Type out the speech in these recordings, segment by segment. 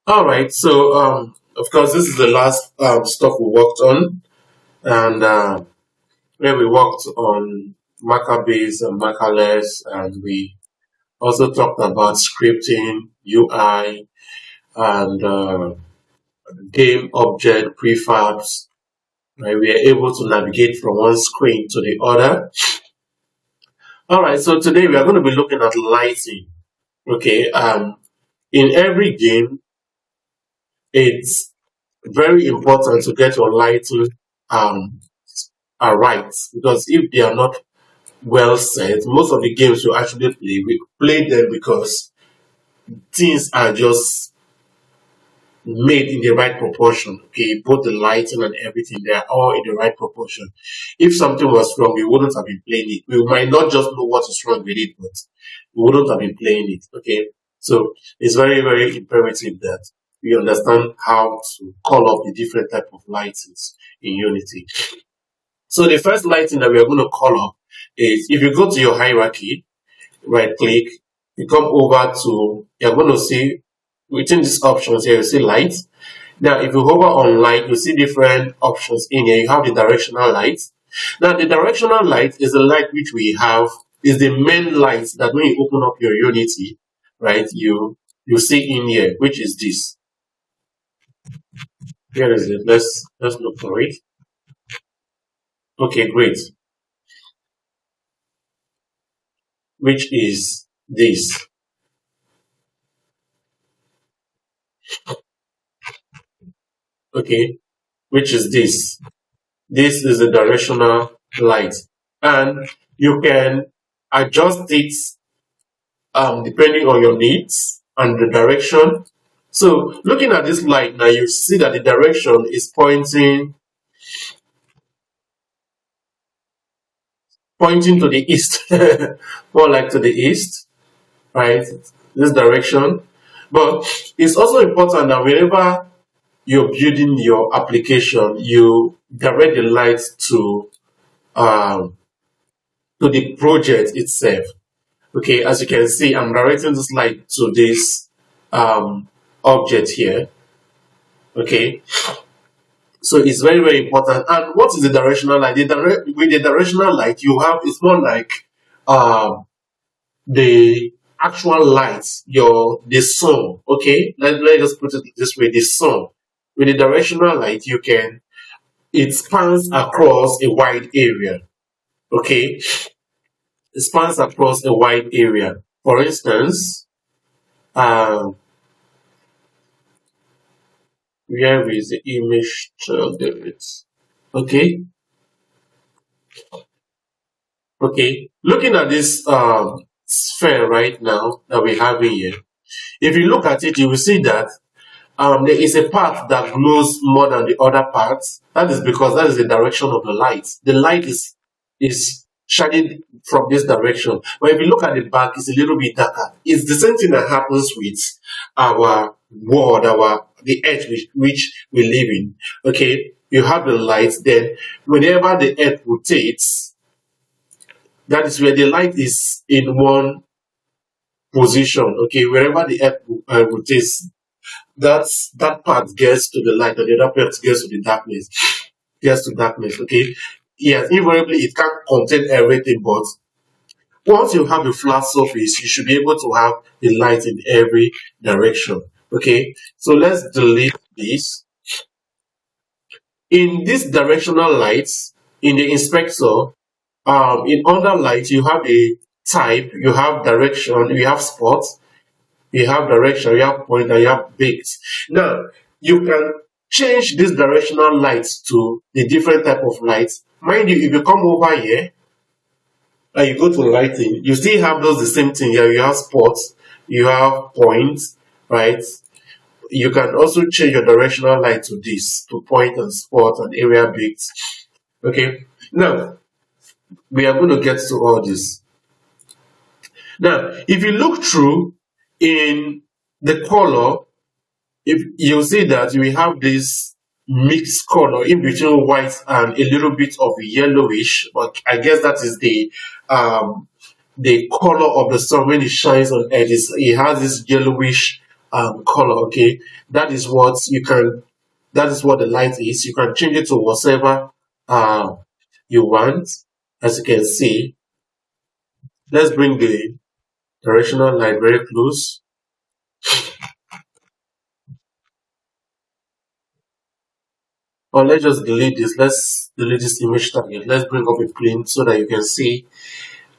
All right. So, of course, this is the last stuff we worked on, and where we worked on marker based and markerless, and we also talked about scripting, UI, and game object prefabs. Right? We are able to navigate from one screen to the other. All right. So today we are going to be looking at lighting. Okay. In every game, it's very important to get your lighting um right, because if they are not well set, most of the games you actually play, we play them because things are just made in the right proportion. Okay, both the lighting and everything, they are all in the right proportion. If something was wrong, we wouldn't have been playing it. We might not just know what is wrong with it, but we wouldn't have been playing it. Okay, so it's very, very imperative that we understand how to call up the different type of lightings in Unity. So the first lighting that we are going to call up is, if you go to your hierarchy, right click, you come over to, you're going to see within these options here, you see light. Now, if you hover on light, you see different options in here. You have the directional light. Now, the directional light is the light which we have, is the main light that when you open up your Unity, right, you see in here, which is this. Here is it. Let's look for it. Okay, great. Which is this. Okay, which is this. This is the directional light, and you can adjust it depending on your needs and the direction. So looking at this light now, you see that the direction is pointing to the east, more like to the east, right? This direction. But it's also important that whenever you're building your application, you direct the light um, to the project itself. Okay, as you can see, I'm directing this light to this object here. Okay, so it's very, very important. And what is the directional light? With the directional light, you have, it's more like um, the actual light, the sun. Okay, let's just put it this way: the sun. With the directional light, it spans across a wide area. Okay, it spans across a wide area. For instance, um, where is the image? There it is. Okay, okay. Looking at this sphere right now that we have in here, if you look at it, you will see that there is a part that glows more than the other parts. That is because that is the direction of the light. The light is shining from this direction. But if you look at the back, it's a little bit darker. It's the same thing that happens with our world, the earth which we live in. Okay, you have the light. Then whenever the earth rotates, that is where the light is in one position. Okay, wherever the earth rotates, that part gets to the light, and the other part gets to the darkness. Gets to darkness. Okay. Yes, invariably it can't contain everything, but once you have a flat surface, you should be able to have the light in every direction. Okay. So let's delete this. In this directional lights, in the inspector, in under light, you have a type, you have direction, you have spots, you have direction, you have point, and you have bits. Now, you can change this directional lights to the different type of lights. Mind you, if you come over here and you go to lighting, you still have those the same thing here. You have spots, you have points, right? You can also change your directional light to this, to point and spot and area bits. Okay, now we are going to get to all this. Now, if you look through in the color, if you see that we have this mixed color in between white and a little bit of yellowish, but I guess that is the color of the sun when it shines on edge. It has this yellowish color. Okay, that is what you can. That is what the light is. You can change it to whatever uh, you want. As you can see, let's bring the directional light very close. Or let's just delete this. Let's delete this image target. Let's bring up a plane so that you can see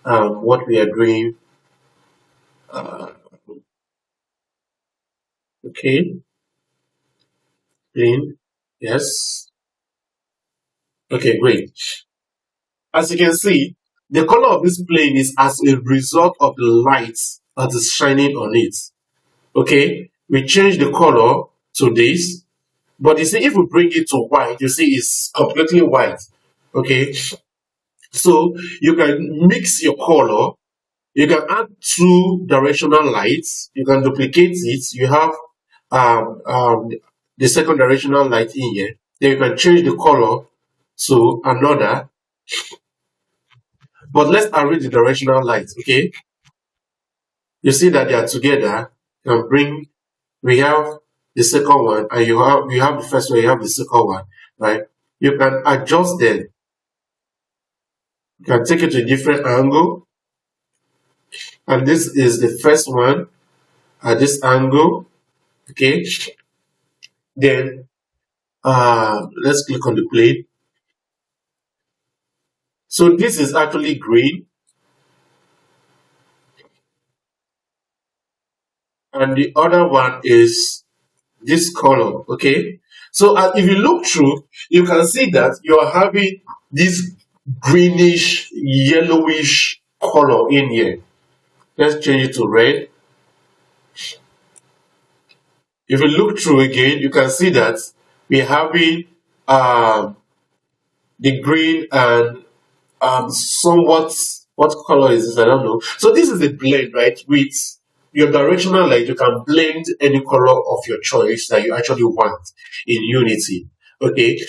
what we are doing. Uh, okay, plane. Yes. Okay, great. As you can see, the color of this plane is as a result of the light that is shining on it. Okay, we change the color to this, but you see, if we bring it to white, you see it's completely white. Okay, so you can mix your color. You can add two directional lights. You can duplicate it. You have um, um, the second directional light in here. Then you can change the color to another. But let's arrange the directional lights. Okay, you see that they are together. You can bring. We have the second one, and you have the first one. You have the second one, right? You can adjust them. You can take it to a different angle, and this is the first one at this angle. Okay, then let's click on the plate. So this is actually green, and the other one is this color. Okay, so if you look through, you can see that you are having this greenish yellowish color in here. Let's change it to red. If you look through again, you can see that we're having um, the green and somewhat, what color is this? I don't know. So this is a blend, right? With your directional light, you can blend any color of your choice that you actually want in Unity. Okay.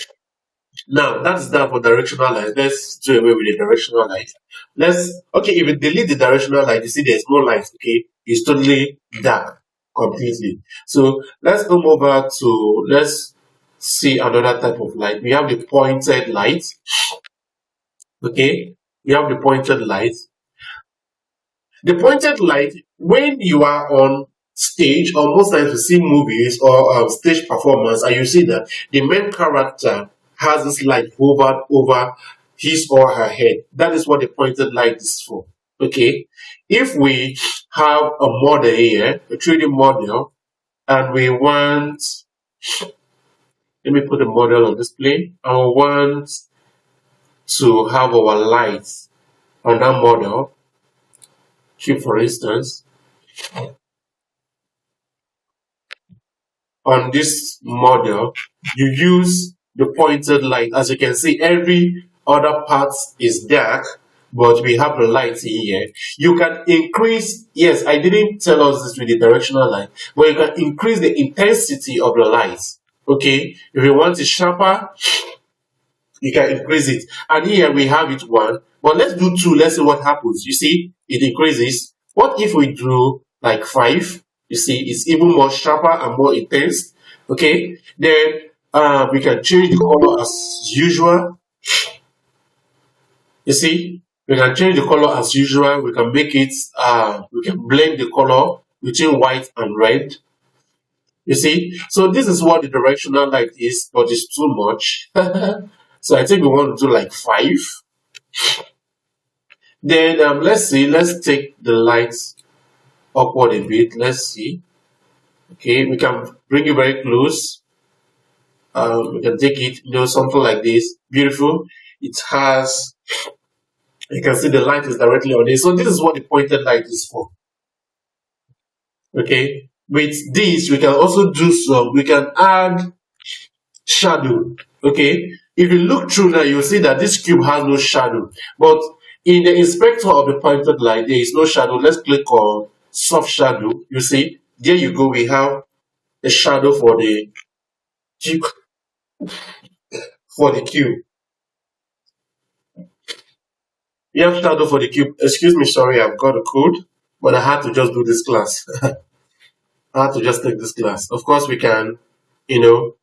Now that's that for directional light. Let's do away with the directional light. Let's okay. If you delete the directional light, you see there's no light. Okay, it's totally dark completely. So let's come over to let's see another type of light. We have the pointed light. Okay, we have the pointed light. The pointed light, when you are on stage, or most times you see movies or stage performance, and you see that the main character has this light hovered over his or her head. That is what the pointed light is for. Okay, if we have a model here, a 3D model, and we want, let me put a model on display, and we want to have our lights on that model. Here, for instance, on this model, you use the pointed light. As you can see, every other part is dark, but we have the light in here. You can increase, yes, I didn't tell us this with the directional light, but you can increase the intensity of the light. Okay, if you want it sharper, you can increase it. And here we have it one, but let's do two. Let's see what happens. You see, it increases. What if we do like 5? You see, it's even more sharper and more intense. Okay, then we can change the color as usual. You see, we can change the color as usual. We can make it, we can blend the color between white and red. You see, so this is what the directional light is, but it's too much. So I think we want to do like 5. Then let's see, let's take the lights upward a bit. Let's see. Okay, we can bring it very close. We can take it, something like this. Beautiful. It has, you can see the light is directly on it. So this is what the pointed light is for. Okay, with this, we can also do some, we can add shadow. Okay, if you look through now, you'll see that this cube has no shadow. But in the inspector of the pointed light, there is no shadow. Let's click on soft shadow. You see, there you go. We have a shadow for the cube. For the cube, we have shadow for the cube. Excuse me, sorry, I've got a code, but I had to just do this class. how to just take this class. Of course, we can, you know,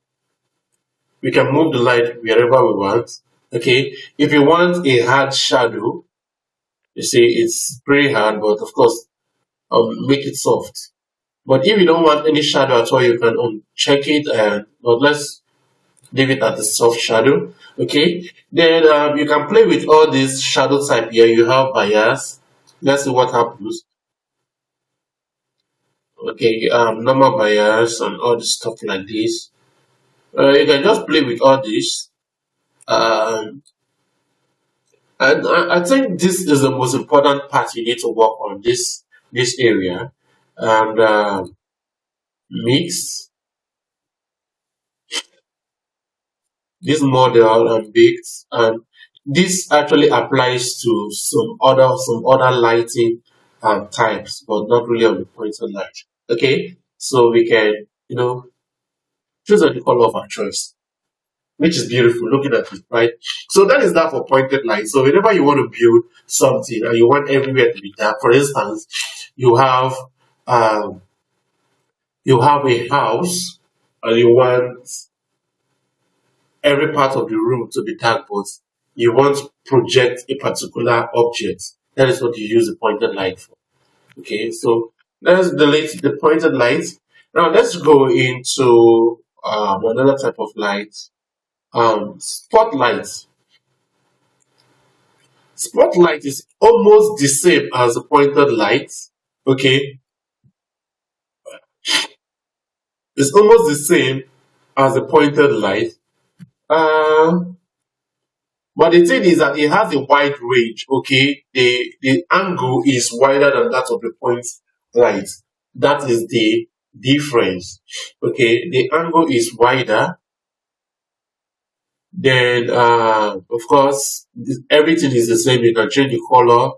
we can move the light wherever we want. Okay, if you want a hard shadow, you see it's pretty hard, but of course, make it soft. But if you don't want any shadow at all, you can check it and but let's leave it at the soft shadow. Okay, then you can play with all these shadow type here. You have bias. Let's see what happens. Okay, normal bias and all the stuff like this. You can just play with all this. Um, and I think this is the most important part you need to work on this area. And mix this model and baked, and this actually applies to some other lighting types, but not really on the pointer light. Okay, so we can choose the color of our choice, which is beautiful looking at it, right? So that is that for pointed light. So whenever you want to build something and you want everywhere to be dark, for instance, you have um, you have a house and you want every part of the room to be dark, but you want to project a particular object. That is what you use the pointed light for. Okay, so let's delete the pointed light. Now let's go into another type of light. Spotlight. Spotlight is almost the same as the pointed light. Okay, it's almost the same as the pointed light. Uh, but the thing is that it has a wide range. Okay, the angle is wider than that of the point light. That is the difference. Okay, the angle is wider. Then, of course, everything is the same. You can change the color.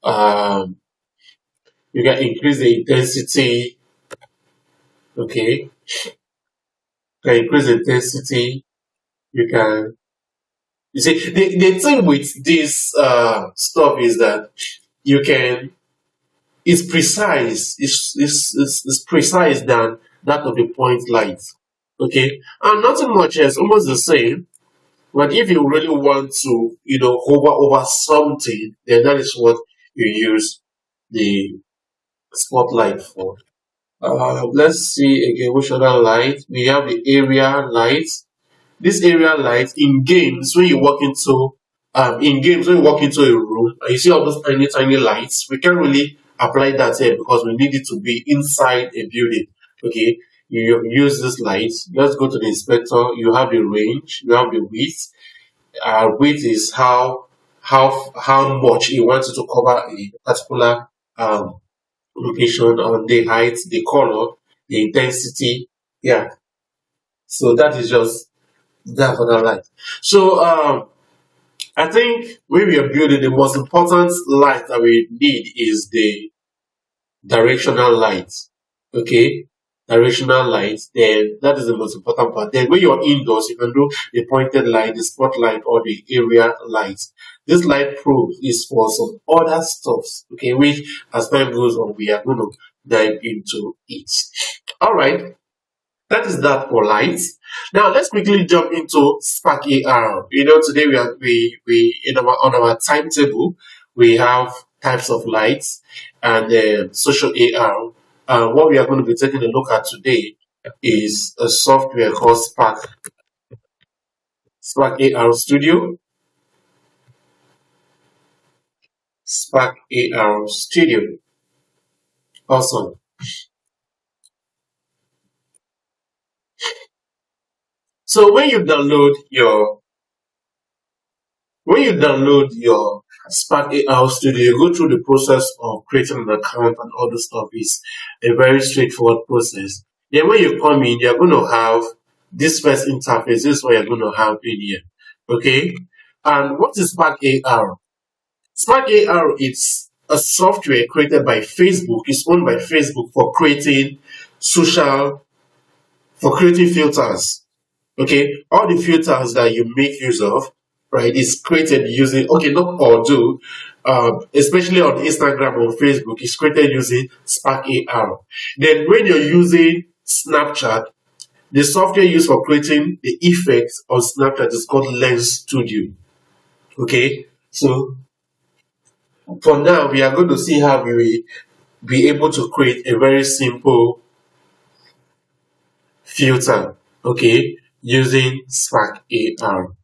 Um, you can increase the intensity. Okay, you can increase the intensity. You can. You see, the thing with this stuff is that you can. It's precise. It's precise than that of the point light. Okay, and nothing much else. Almost the same. But if you really want to, hover over something, then that is what you use the spotlight for. Let's see again which other light. We have the area light. This area light in games when you walk into a room and you see all those tiny tiny lights, we can't really apply that here because we need it to be inside a building. Okay, you use this light. Let's go to the inspector. You have the range, you have the width. Width is how much you want it to cover a particular location, on the height, the color, the intensity. Yeah. So that is just that for the light. So I think when we are building, the most important light that we need is the directional light. Okay, directional light. Then that is the most important part. Then when you're indoors, you can do the pointed light, the spotlight, or the area light. This light probe is for some other stuffs. Okay, which as time goes on, we are going to dive into it. All right. That is that for lights. Now let's quickly jump into Spark AR. Today we on our timetable we have types of lights and social AR. What we are going to be taking a look at today is a software called Spark AR Studio. Spark AR Studio. Awesome. So when you download your Spark AR Studio, you go through the process of creating an account and all the stuff. Is a very straightforward process. Then when you come in, you're going to have this first interface. This is what you're going to have in here. Okay? And what is Spark AR? Spark AR is a software created by Facebook. It's owned by Facebook for creating filters. Okay? All the filters that you make use of, right, is created using, okay, not all do, especially on Instagram or Facebook, is created using Spark AR. Then when you're using Snapchat, the software used for creating the effects on Snapchat is called Lens Studio. Okay, so for now, we are going to see how we will be able to create a very simple filter, okay, using Spark AR.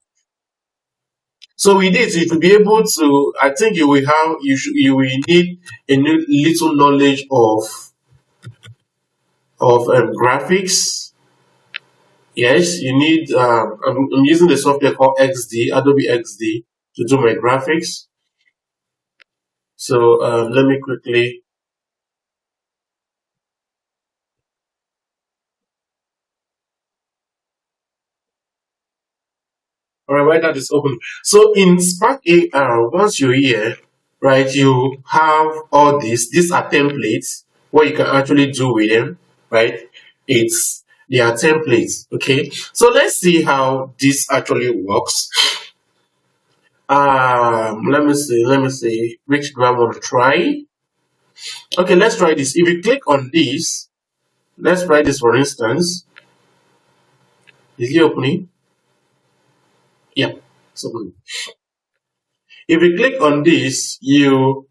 So with this, you should be able to, I think you will have, you will need a little knowledge of graphics. Yes, you need, I'm using the software called XD, Adobe XD, to do my graphics. So let me quickly, all right, right now it's open. So in Spark AR, once you're here, right, you have all these. These are templates, what you can actually do with them, right? They are templates, okay? So let's see how this actually works. Let me see, which do I want to try? Okay, let's try this. If you click on this, let's try this for instance. Is it opening? Yeah, it's opening. If you click on this, you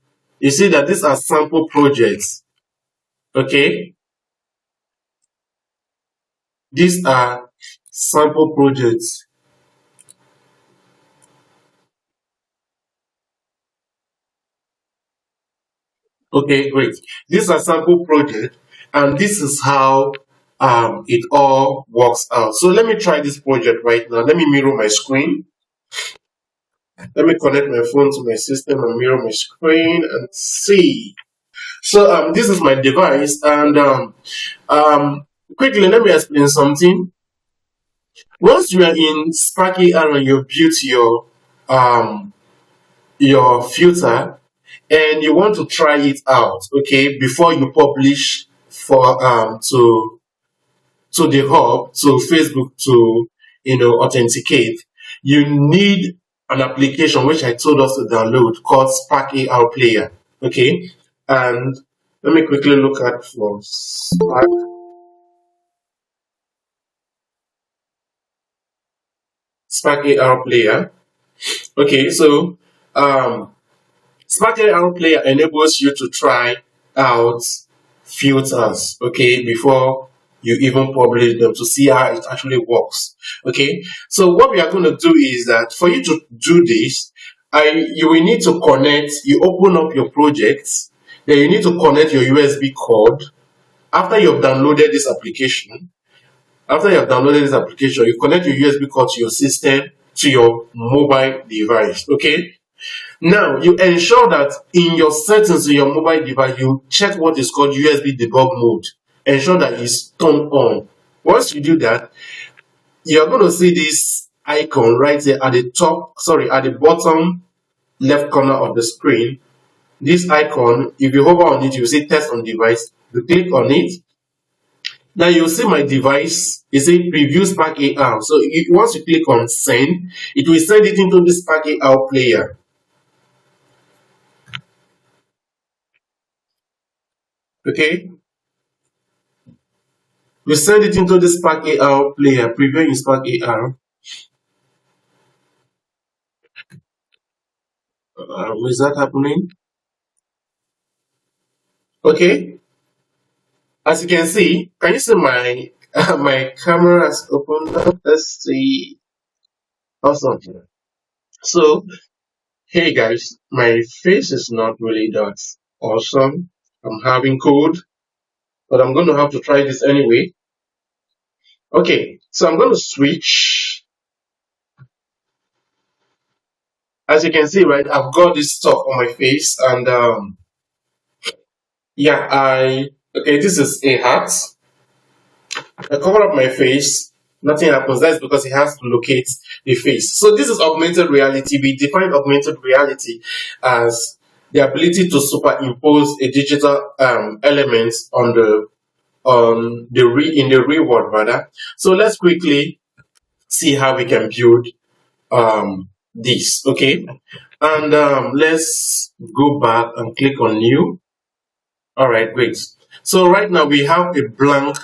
see that these are sample projects. Okay, these are sample projects. Okay, great. These are sample projects, and this is how it all works out. So let me try this project right now. Let me mirror my screen. Let me connect my phone to my system and mirror my screen and see. So this is my device, and quickly let me explain something. Once you are in Sparky and you built your filter and you want to try it out, okay, before you publish for to the hub, to Facebook, to authenticate, you need an application which I told us to download called Spark AR Player. Okay, and let me quickly look at for Spark AR Player. Okay, so um, Spark AR Player enables you to try out filters, okay, before you even publish them to see how it actually works. Okay, so what we are going to do is that for you to do this, you will need to connect. You open up your projects, then you need to connect your USB cord. After you have downloaded this application, you connect your USB cord to your system, to your mobile device. Okay. Now, you ensure that in your settings in your mobile device, you check what is called USB debug mode. Ensure that it's turned on. Once you do that, you're going to see this icon right there at the top, sorry, at the bottom left corner of the screen. This icon, if you hover on it, you see test on device. You click on it. Now you'll see my device. It says preview Spark AR. So once you click on send, it will send it into the Spark AR player. Okay, we send it into the Spark AR player, previewing Spark AR. Is that happening? Okay, as you can see, can you see my my camera has opened up? Let's see. Awesome. So, hey guys, my face is not really that awesome. I'm having cold, but I'm going to have to try this anyway. Okay, so I'm going to switch. As you can see, right, I've got this stuff on my face, and yeah, okay, this is a hat. I cover up my face, nothing happens. That's because it has to locate the face. So this is augmented reality. We define augmented reality as the ability to superimpose a digital element on in the real world rather. So let's quickly see how we can build this. Okay, and let's go back and click on new. All right, great. So right now we have a blank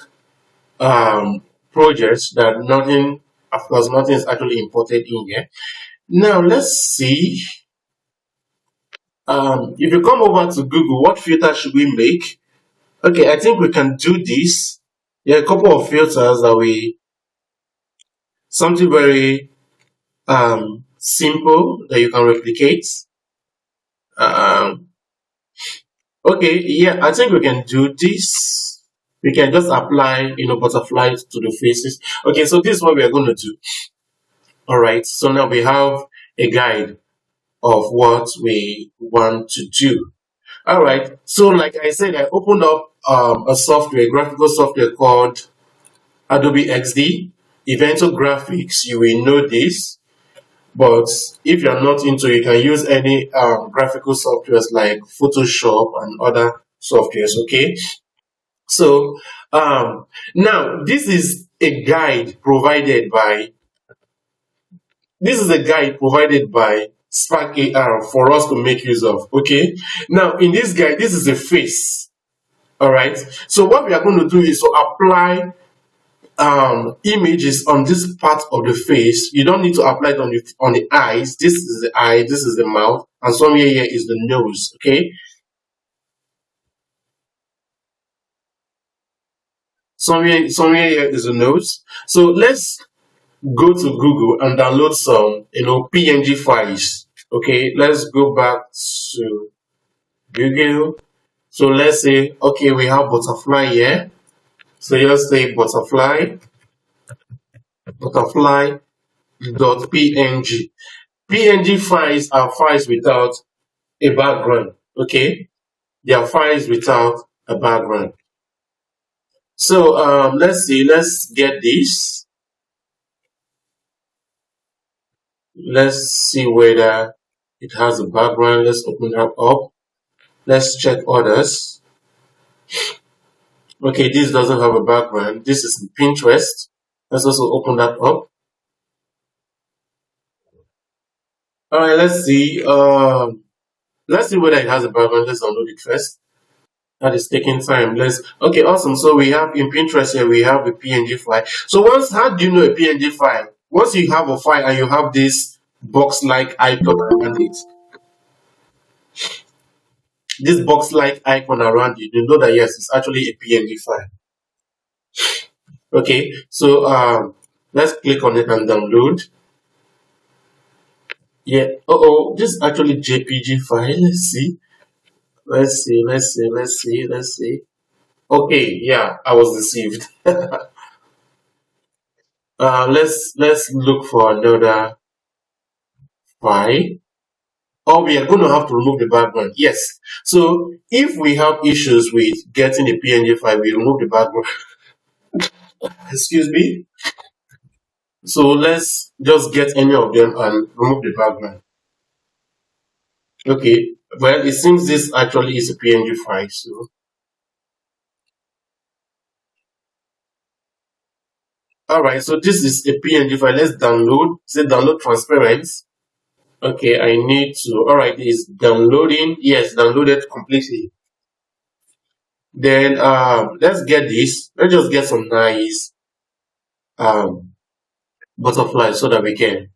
project that nothing, of course, nothing is actually imported in here. Now let's see. If you come over to Google, what filter should we make? Okay, I think we can do this. There are a couple of filters that we, something very simple that you can replicate. Um, okay, yeah, I think we can do this. We can just apply, butterflies to the faces. Okay, so this is what we are going to do. All right, so now we have a guide of what we want to do. All right, so like I said, I opened up a software, a graphical software called Adobe XD. Eventual graphics, you will know this, but if you're not into it, you can use any graphical softwares like Photoshop and other softwares. Okay, so now this is a guide provided by Spark AR for us to make use of. Okay, now in this guide, this is a face. All right, so what we are going to do is to apply images on this part of the face. You don't need to apply it on the eyes. This is the eye, this is the mouth, and somewhere here is the nose. Okay, somewhere here is the nose. So let's go to Google and download some PNG files. Okay, let's go back to Google. So let's say, okay, we have butterfly here. So let's say butterfly.png. PNG files are files without a background. Okay, they are files without a background. So let's see, let's get this. Let's see whether it has a background. Let's open that up. Let's check others. Okay, this doesn't have a background. This is Pinterest. Let's also open that up. All right, let's see. Let's see whether it has a background. Let's download it first. That is taking time. Okay, awesome. So we have in Pinterest here, we have a PNG file. So how do you know a PNG file? Once you have a file and you have this box-like icon around it, you know that yes, it's actually a PNG file. Okay, so let's click on it and download. Yeah. This is actually JPG file. Let's see. Okay, yeah, I was deceived. Let's look for another file. Or we are going to have to remove the background. Yes. So if we have issues with getting a PNG file, we remove the background. Excuse me. So let's just get any of them and remove the background. Okay. Well, it seems this actually is a PNG file. So all right. So this is a PNG file. Let's download. Say download transparent. Okay, I need to. All right, it's downloading. Yes, downloaded completely. Then let's get this. Let's just get some nice butterflies so that we can,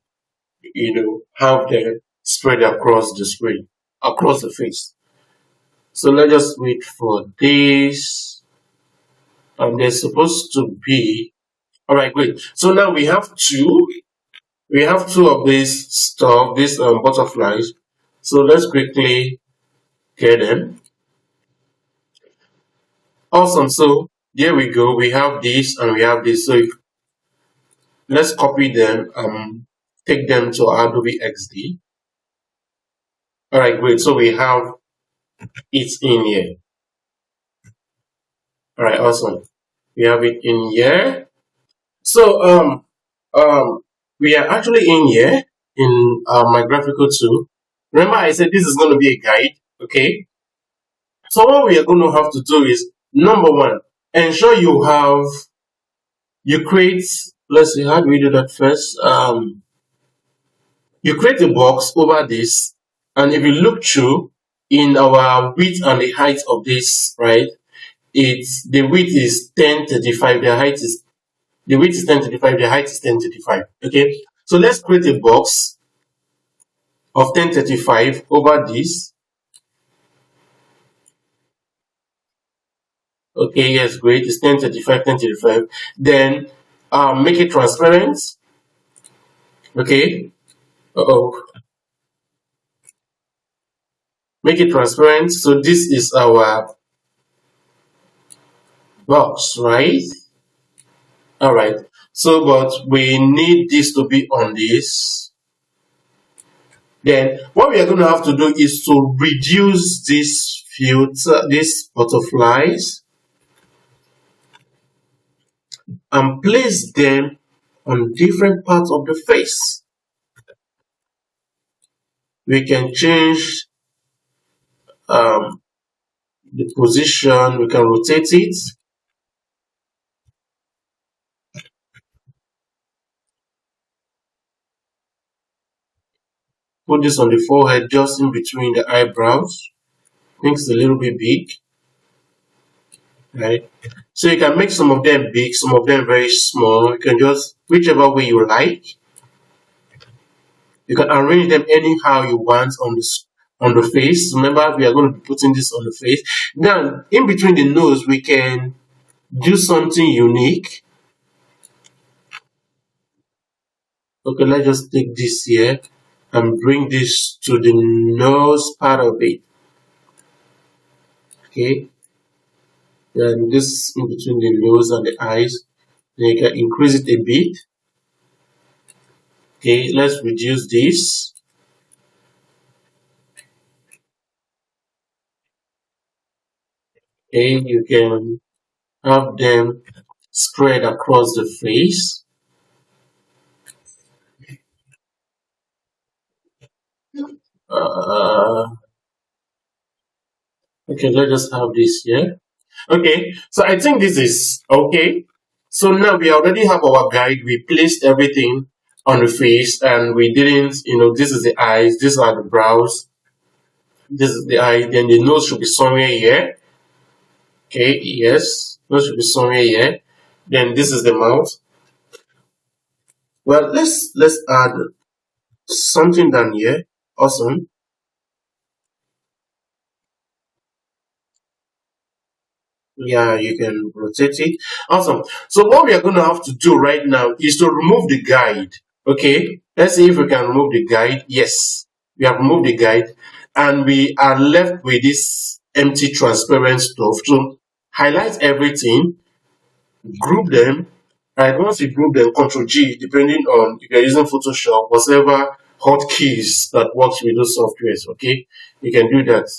have them spread across the screen, across the face. So let's just wait for this. And there's supposed to be. All right, great. So now we have two. We have two of these stuff, these butterflies. So let's quickly get them. Awesome. So there we go. We have this and we have this. So let's copy them, take them to Adobe XD. All right, great. So we have it in here. All right, awesome. We have it in here. So we are actually in here in my graphical tool. Remember, I said this is going to be a guide. Okay. So what we are going to have to do is, number one, ensure you create. Let's see, how do we do that first? You create a box over this, and if you look through in our width and the height of this, right, it's the width is 1035, the width is 1035, the height is 1035. Okay, so let's create a box of 1035 over this. Okay, yes, great. It's 1035, 1035. Then make it transparent. Okay. Uh-oh. Make it transparent. So this is our box, right? All right. So, but we need this to be on this. Then what we are going to have to do is to reduce this filter, these butterflies, and place them on different parts of the face. We can change the position, we can rotate it. Put this on the forehead, just in between the eyebrows. I think it's a little bit big, right? So you can make some of them big, some of them very small. You can just, whichever way you like. You can arrange them anyhow you want on the face. Remember, we are going to be putting this on the face. Now, in between the nose, we can do something unique. Okay, let's just take this here and bring this to the nose part of it. Okay, and this in between the nose and the eyes. Then you can increase it a bit. Okay, let's reduce this. Okay, you can have them spread across the face. Uh, okay, let's just have this here. Okay, so I think this is okay. So now we already have our guide. We placed everything on the face, and we didn't, this is the eyes, these are the brows, this is the eye, then the nose should be somewhere here. Okay, yes, nose should be somewhere here. Then this is the mouth. Well, let's add something down here. Awesome. Yeah, you can rotate it. Awesome. So what we are going to have to do right now is to remove the guide. Okay, let's see if we can remove the guide. Yes, we have removed the guide, and we are left with this empty transparent stuff. So highlight everything, group them. Right, once you group them, Control G, depending on if you're using Photoshop, whatever hotkeys that works with those softwares. Okay, you can do that.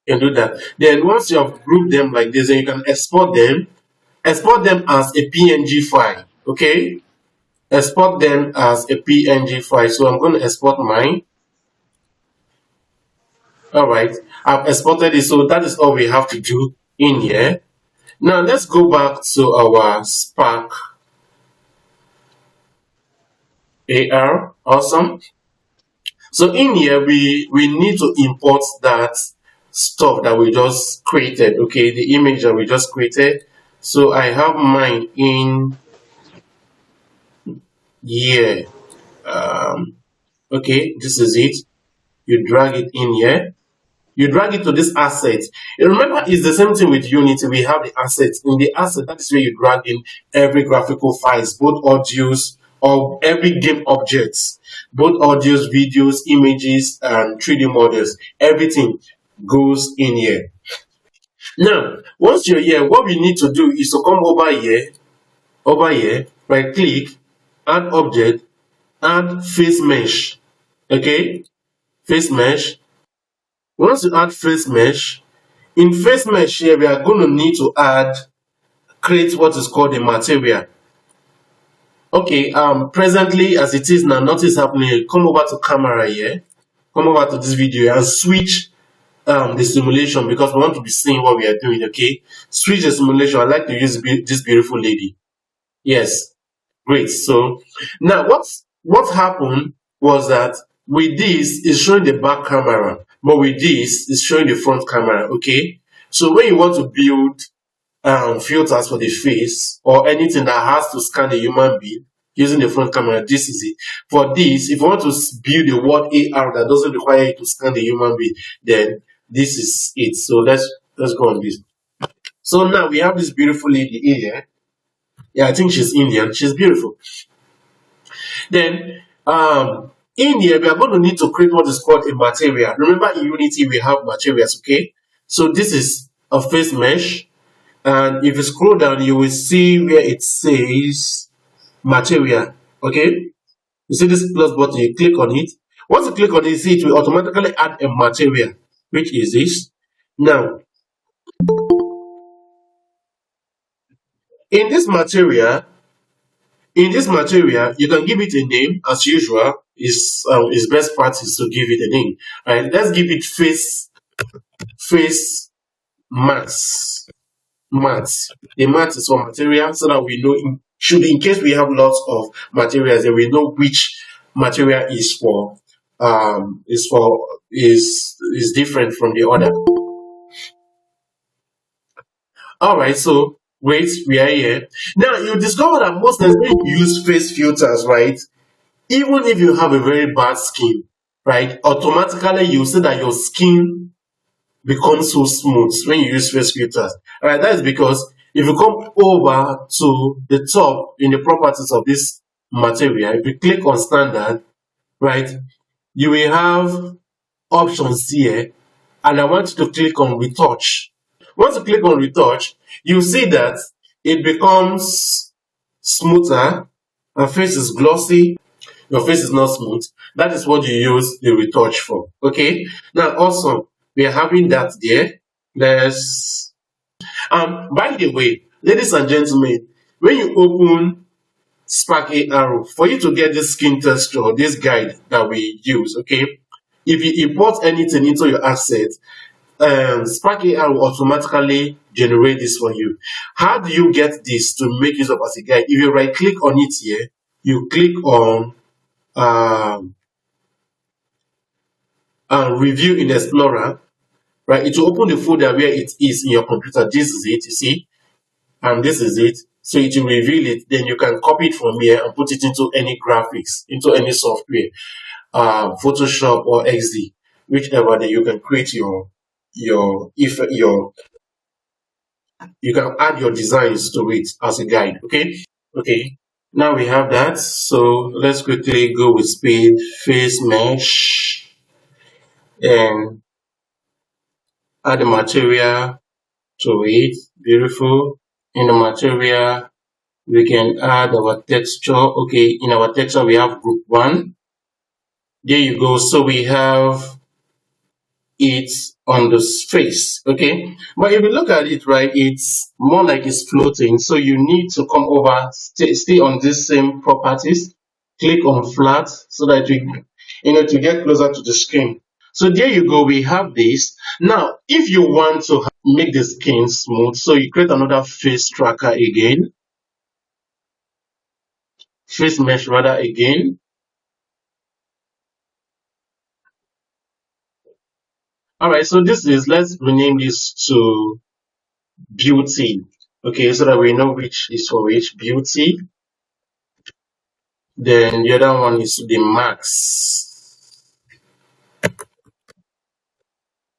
You can do that. Then once you have grouped them like this, then you can export them. Export them as a PNG file. Okay, export them as a PNG file. So I'm going to export mine. All right, I've exported it. So that is all we have to do in here. Now let's go back to our Spark AR. Awesome. So in here, we need to import that stuff that we just created. Okay, the image that we just created. So I have mine in here. Okay, this is it. You drag it in here. You drag it to this asset. You remember, it's the same thing with Unity. We have the assets. In the asset, that is where you drag in every graphical files, both audios or every game objects, both audios, videos, images, and 3D models. Everything goes in here. Now, once you're here, what we need to do is to come over here, right click, add object, add face mesh. Okay, face mesh. Once you add face mesh, in face mesh here, we are going to need to create what is called a material. Okay, presently as it is now, nothing is happening. Come over to camera here, come over to this video and switch the simulation, because we want to be seeing what we are doing. Okay, switch the simulation. I like to use this beautiful lady. Yes, great. So now what happened was that With this, it's showing the back camera, but with this, it's showing the front camera. Okay, so when you want to build filters for the face or anything that has to scan a human being using the front camera, this is it. For this, if you want to build a word AR that doesn't require you to scan the human being, then this is it. So let's go on this. So now we have this beautiful lady here. Yeah, I think she's Indian. She's beautiful. Then in here we are going to need to create what is called a material. Remember in Unity we have materials, okay? So this is a face mesh, and if you scroll down you will see where it says material, okay? You see this plus button, you click on it. Once you click on it, you see it will automatically add a material, which is this. Now, in this material, you can give it a name as usual. Is best practice to give it a name. Right? Let's give it face mass. Mass. The mass is for material, so that we know in case we have lots of materials, then we know which material is different from the other. All right, so wait, we are here. Now you discover that most times when you use face filters, right? Even if you have a very bad skin, right? Automatically you see that your skin becomes so smooth when you use face filters. All right, that is because if you come over to the top in the properties of this material, if you click on standard, right, you will have options here, and I want you to click on retouch. Once you click on retouch, you see that it becomes smoother, and face is glossy, your face is not smooth. That is what you use the retouch for. Okay, now awesome, we are having that there. Let's by the way, ladies and gentlemen, when you open Spark AR, for you to get this skin texture, this guide that we use, okay, if you import anything into your asset, Spark AI will automatically generate this for you. How do you get this to make use of as a guide? If you right click on it here, you click on review in the Explorer, right? It will open the folder where it is in your computer. This is it, you see, and this is it. So it will reveal it. Then you can copy it from here and put it into any graphics, into any software, Photoshop or XD, whichever. Then you can create you can add your designs to it as a guide. Okay, now we have that, so let's quickly go with speed face mesh and add the material to it. Beautiful. In the material we can add our texture. Okay, in our texture we have group 1. There you go. So we have it on the face, okay, but if you look at it, right, it's more like it's floating, so you need to come over, stay on this same properties, click on flat, so that to get closer to the screen. So there you go, we have this. Now if you want to make the skin smooth, so you create another face tracker again, face mesh rather again. All right, so this is, let's rename this to beauty. Okay, so that we know which is for which. Beauty. Then the other one is the max.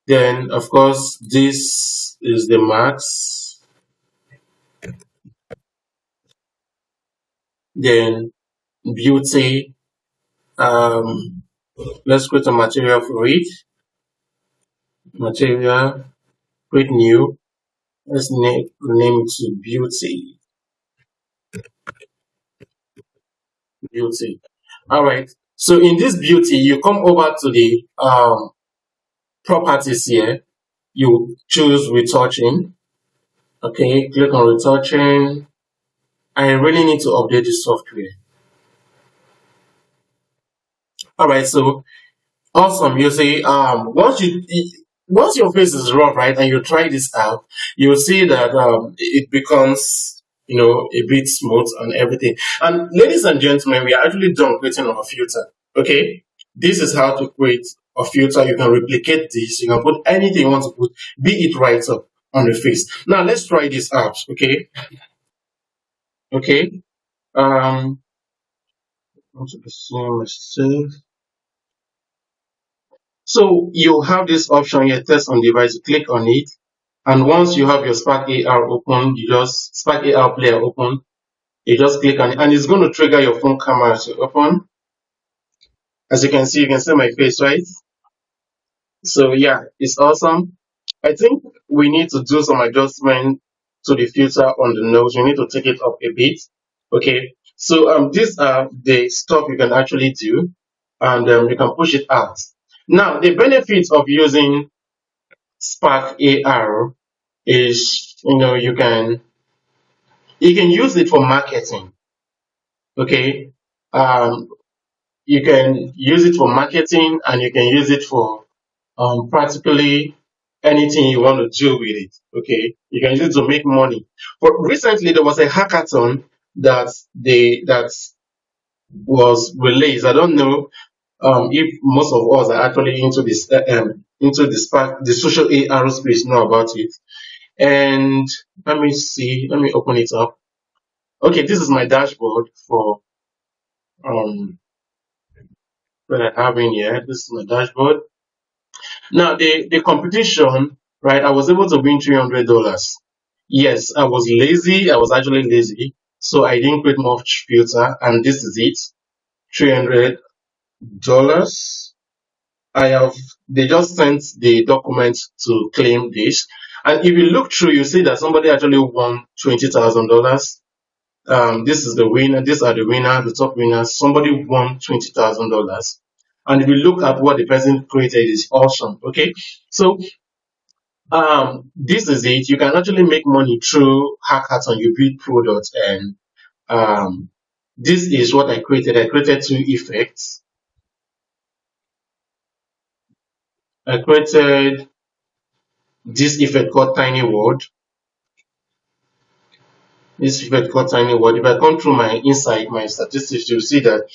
Then of course this is the max. Then beauty. Let's create a material for it. Material, create new. Let's name it to beauty. Beauty. All right. So in this beauty, you come over to the properties here. You choose retouching. Okay, click on retouching. I really need to update the software. All right, so awesome. You see, once your face is rough, right, and you try this out, you'll see that it becomes a bit smooth and everything. And ladies and gentlemen, we are actually done creating our filter. Okay, This is how to create a filter. You can replicate this. You can put anything you want to put, be it right up on the face. Now let's try this out. Okay. Okay. I want to be seeing myself. So you have this option here, test on device. You click on it, and once you have your Spark AR open, you just Spark AR player open. You just click on it, and it's going to trigger your phone camera to open. As you can see my face, right? So yeah, it's awesome. I think we need to do some adjustment to the filter on the nose. We need to take it up a bit. Okay. So these are the stuff you can actually do, and you can push it out. Now the benefits of using Spark AR is, you can use it for marketing. Okay. Um, you can use it for marketing, and you can use it for practically anything you want to do with it. Okay, you can use it to make money. But recently there was a hackathon that was released. I don't know if most of us are actually into the social AR space know about it. And let me see, let me open it up. Okay, this is my dashboard for um what I have in here. This is my dashboard. Now the competition, right? I was able to win $300. Yes, I was lazy. I was actually lazy, so I didn't create much filter, and this is it. $300. I have. They just sent the document to claim this, and if you look through, you see that somebody actually won $20,000. This is the winner. These are the winner, the top winners. Somebody won $20,000. And if you look at what the person created, is awesome. Okay, so this is it. You can actually make money through hackathon. You build products, and um, this is what I created. I created two effects. I created this effect called Tiny World. This effect called Tiny World. If I come through my inside my statistics, you'll see that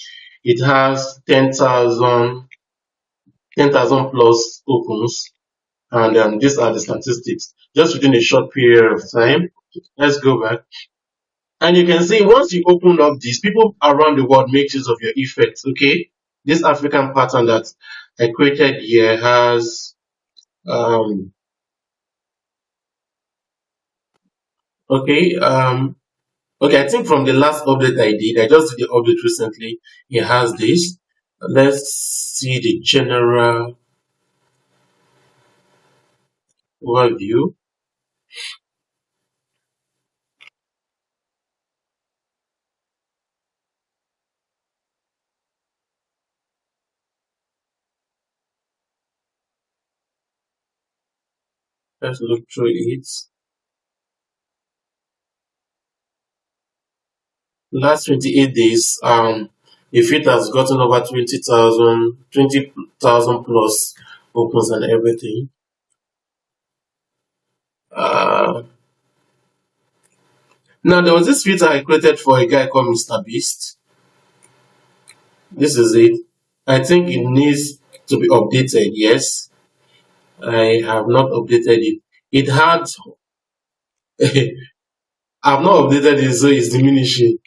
it has 10,000 plus opens, and these are the statistics just within a short period of time. Let's go back. And you can see once you open up this, people around the world make use of your effects. Okay, this African pattern that I created here has okay okay, I think from the last update I did, I just did the update recently. It has this. Let's see the general overview. Let's look through it. Last 28 days, if it has gotten over 20,000 plus opens and everything. Uh, Now there was this filter I created for a guy called Mr. Beast. This is it. I think it needs to be updated. Yes, I have not updated it. It had I've not updated it, so it's diminishing.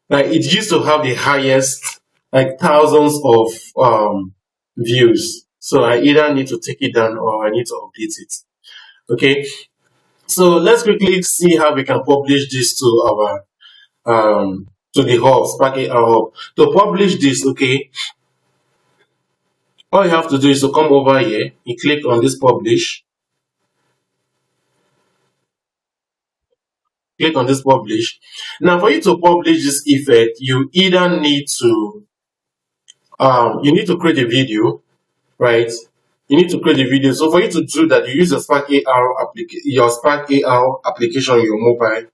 Like it used to have the highest, like thousands of views. So I either need to take it down or I need to update it. Okay. So let's quickly see how we can publish this to the hub, Spark AR hub. To publish this, okay, all you have to do is to come over here, you click on this publish, click on this publish. Now for you to publish this effect, you either need to create a video, right? You need to create a video. So for you to do that, you use your Spark AR application on your mobile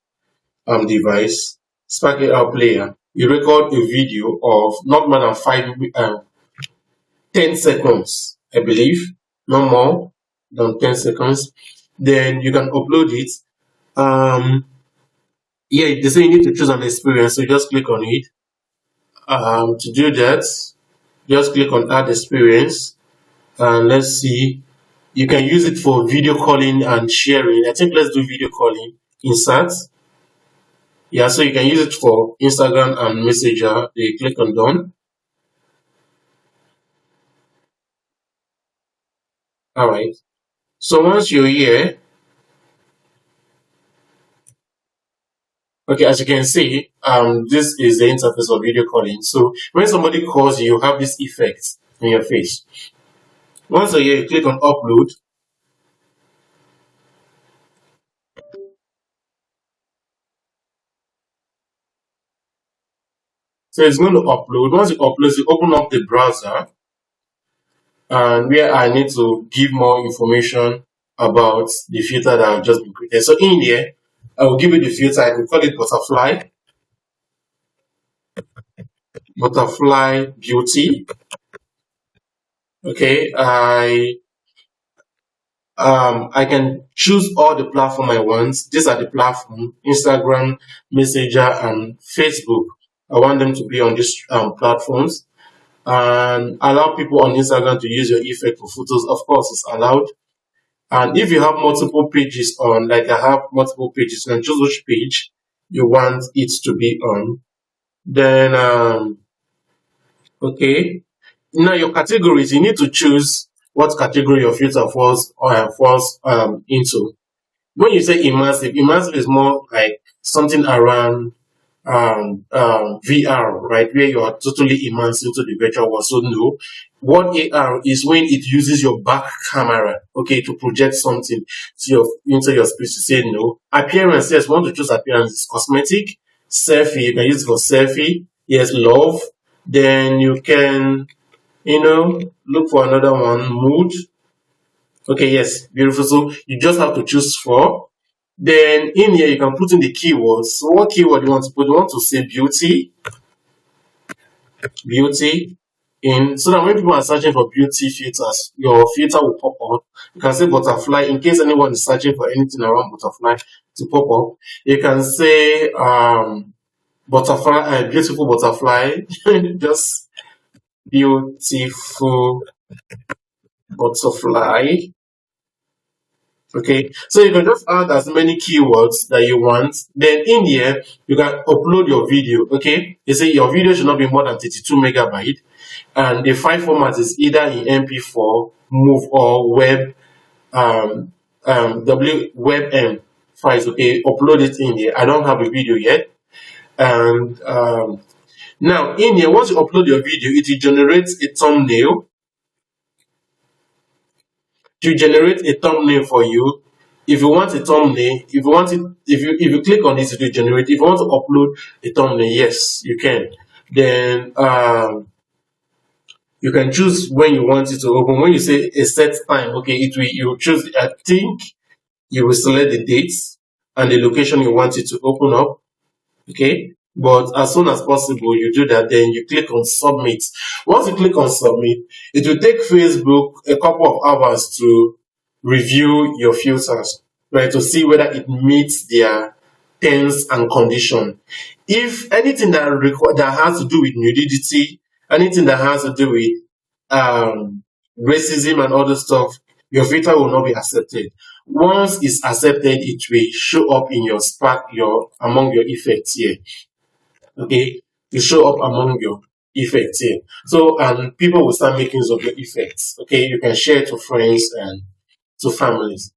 device, Spark AR player. You record a video of not more than 10 seconds, I believe, no more than 10 seconds. Then you can upload it. Yeah, they say you need to choose an experience, so you just click on it. To do that, Just click on add experience, and let's see. You can use it for video calling and sharing. I think let's do video calling. Insert. Yeah, so you can use it for Instagram and Messenger. You click on done. All right. So once you're here, okay, as you can see, this is the interface of video calling. So when somebody calls you, you have this effect in your face. Once you're here, you click on upload. So it's going to upload. Once it uploads, you open up the browser, and where I need to give more information about the filter that I've just been created. So in here, I will give you the filter. I can call it butterfly beauty. Okay, I can choose all the platform I want. These are the platform: Instagram, Messenger, and Facebook. I want them to be on these platforms, and allow people on Instagram to use your effect for photos. Of course, it's allowed. And if you have multiple pages on, like I have multiple pages, you can choose which page you want it to be on. Then, okay. Now your categories, you need to choose what category your filter falls into. When you say immersive, immersive is more like something around VR, right, where you are totally immersed into the virtual world. So no, what AR is when it uses your back camera, okay, to project something to into your space. To say no. Appearance, yes, we want to choose appearance. It's cosmetic. Selfie, you can use it for selfie. Yes, love. Then you can, look for another one. Mood. Okay, yes, beautiful. So you just have to choose four. Then in here you can put in the keywords. So what keyword you want to put? You want to say beauty in, so that when people are searching for beauty filters, your filter will pop up. You can say butterfly in case anyone is searching for anything around butterfly to pop up. You can say butterfly, beautiful butterfly, just beautiful butterfly. Okay, so you can just add as many keywords that you want. Then in here, you can upload your video. Okay, they say your video should not be more than 32 megabyte, and the file format is either in MP4, MOV, or WebM files. Okay, upload it in here. I don't have a video yet, and now in here, once you upload your video, it will generate a thumbnail to generate a thumbnail for you. If you want a thumbnail, if you want it, if you click on it, it will generate. If you want to upload a thumbnail, yes, you can. Then you can choose when you want it to open. When you say a set time, okay, it will, you choose. I think you will select the dates and the location you want it to open up. Okay, but as soon as possible you do that, then you click on submit. Once you click on submit, it will take Facebook a couple of hours to review your filters, right, to see whether it meets their terms and condition. If anything that has to do with nudity, anything that has to do with racism and other stuff, your filter will not be accepted. Once it's accepted, it will show up in your spark, your among your effects here. Okay, to show up among your effects here. So and people will start making use of your effects. Okay, you can share it to friends and to families.